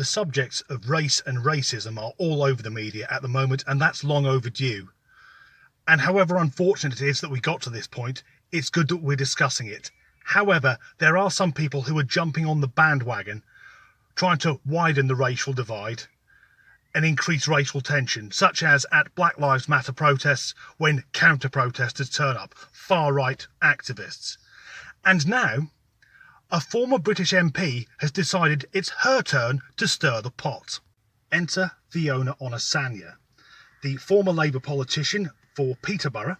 The subjects of race and racism are all over the media at the moment, and that's long overdue. And however unfortunate it is that we got to this point, it's good that we're discussing it. However, there are some people who are jumping on the bandwagon, trying to widen the racial divide and increase racial tension, such as at Black Lives Matter protests when counter-protesters turn up, far-right activists. And now, a former British MP has decided it's her turn to stir the pot. Enter Fiona Onasanya, the former Labour politician for Peterborough,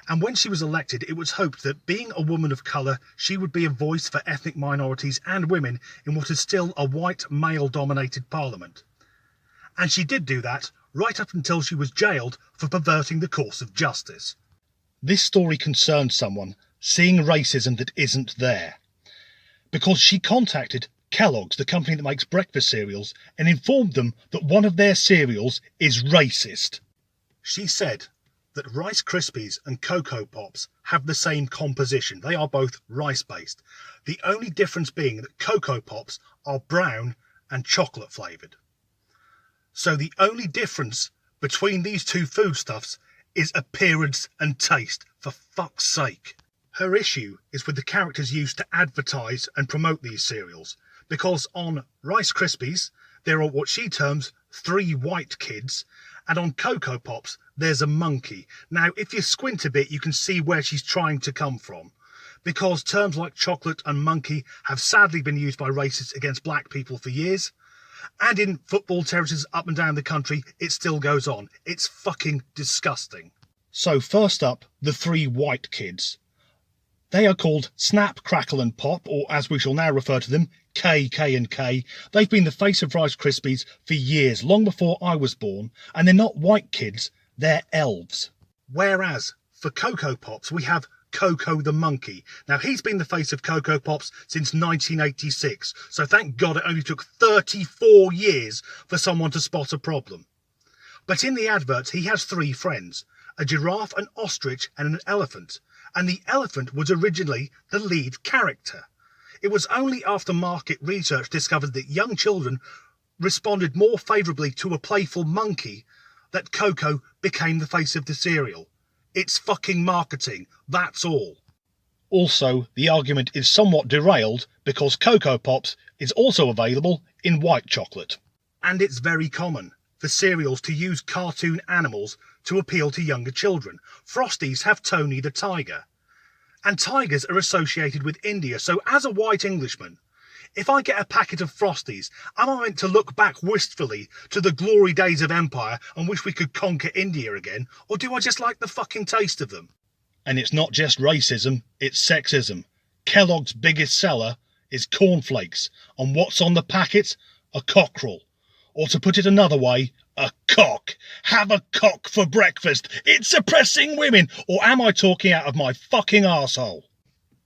and when she was elected it was hoped that being a woman of colour she would be a voice for ethnic minorities and women in what is still a white male-dominated parliament. And she did do that right up until she was jailed for perverting the course of justice. This story concerns someone seeing racism that isn't there, because she contacted Kellogg's, the company that makes breakfast cereals, and informed them that one of their cereals is racist. She said that Rice Krispies and Cocoa Pops have the same composition. They are both rice-based. The only difference being that Cocoa Pops are brown and chocolate flavoured. So the only difference between these two foodstuffs is appearance and taste, for fuck's sake. Her issue is with the characters used to advertise and promote these cereals, because on Rice Krispies there are what she terms 3 white kids, and on Cocoa Pops there's a monkey. Now if you squint a bit you can see where she's trying to come from, because terms like chocolate and monkey have sadly been used by racists against black people for years, and in football territories up and down the country it still goes on. It's fucking disgusting. So first up, the 3 white kids. They are called Snap, Crackle and Pop, or as we shall now refer to them, K, K and K. They've been the face of Rice Krispies for years, long before I was born, and they're not white kids, they're elves. Whereas for Cocoa Pops we have Coco the monkey. Now he's been the face of Cocoa Pops since 1986, so thank God it only took 34 years for someone to spot a problem. But in the adverts he has 3 friends, a giraffe, an ostrich and an elephant, and the elephant was originally the lead character. It was only after market research discovered that young children responded more favourably to a playful monkey that Coco became the face of the cereal. It's fucking marketing, that's all. Also, the argument is somewhat derailed because Cocoa Pops is also available in white chocolate. And it's very common for cereals to use cartoon animals to appeal to younger children. Frosties have Tony the Tiger. And tigers are associated with India, so as a white Englishman, if I get a packet of Frosties, am I meant to look back wistfully to the glory days of empire and wish we could conquer India again, or do I just like the fucking taste of them? And it's not just racism, it's sexism. Kellogg's biggest seller is cornflakes, and what's on the packet? A cockerel. Or to put it another way, a cock. Have a cock for breakfast. It's suppressing women, or am I talking out of my fucking arsehole?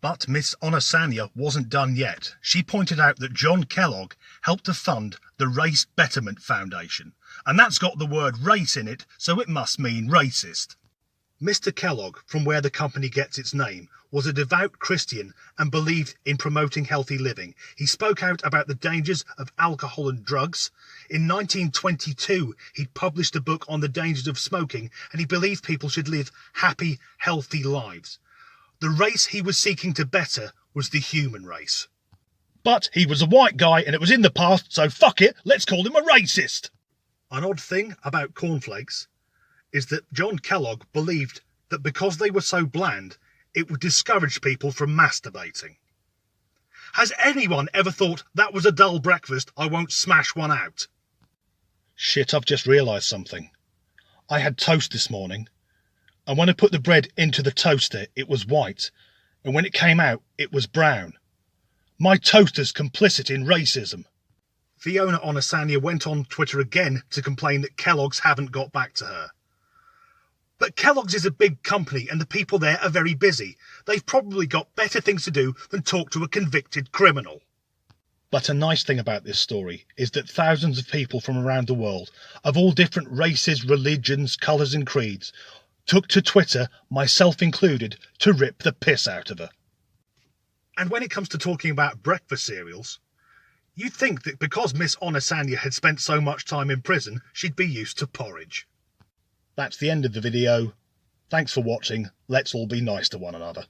But Miss Onasanya wasn't done yet. She pointed out that John Kellogg helped to fund the Race Betterment Foundation, and that's got the word race in it, so it must mean racist. Mr. Kellogg, from where the company gets its name, was a devout Christian and believed in promoting healthy living. He spoke out about the dangers of alcohol and drugs. In 1922, he published a book on the dangers of smoking, and he believed people should live happy, healthy lives. The race he was seeking to better was the human race. But he was a white guy and it was in the past, so fuck it, let's call him a racist. An odd thing about cornflakes is that John Kellogg believed that because they were so bland, it would discourage people from masturbating. Has anyone ever thought that was a dull breakfast, I won't smash one out? Shit, I've just realised something. I had toast this morning, and when I put the bread into the toaster, it was white, and when it came out, it was brown. My toaster's complicit in racism. Fiona Onasanya went on Twitter again to complain that Kellogg's haven't got back to her. But Kellogg's is a big company and the people there are very busy. They've probably got better things to do than talk to a convicted criminal. But a nice thing about this story is that thousands of people from around the world, of all different races, religions, colours and creeds, took to Twitter, myself included, to rip the piss out of her. And when it comes to talking about breakfast cereals, You'd think that because Miss Onosanya had spent so much time in prison, she'd be used to porridge. That's the end of the video. Thanks for watching. Let's all be nice to one another.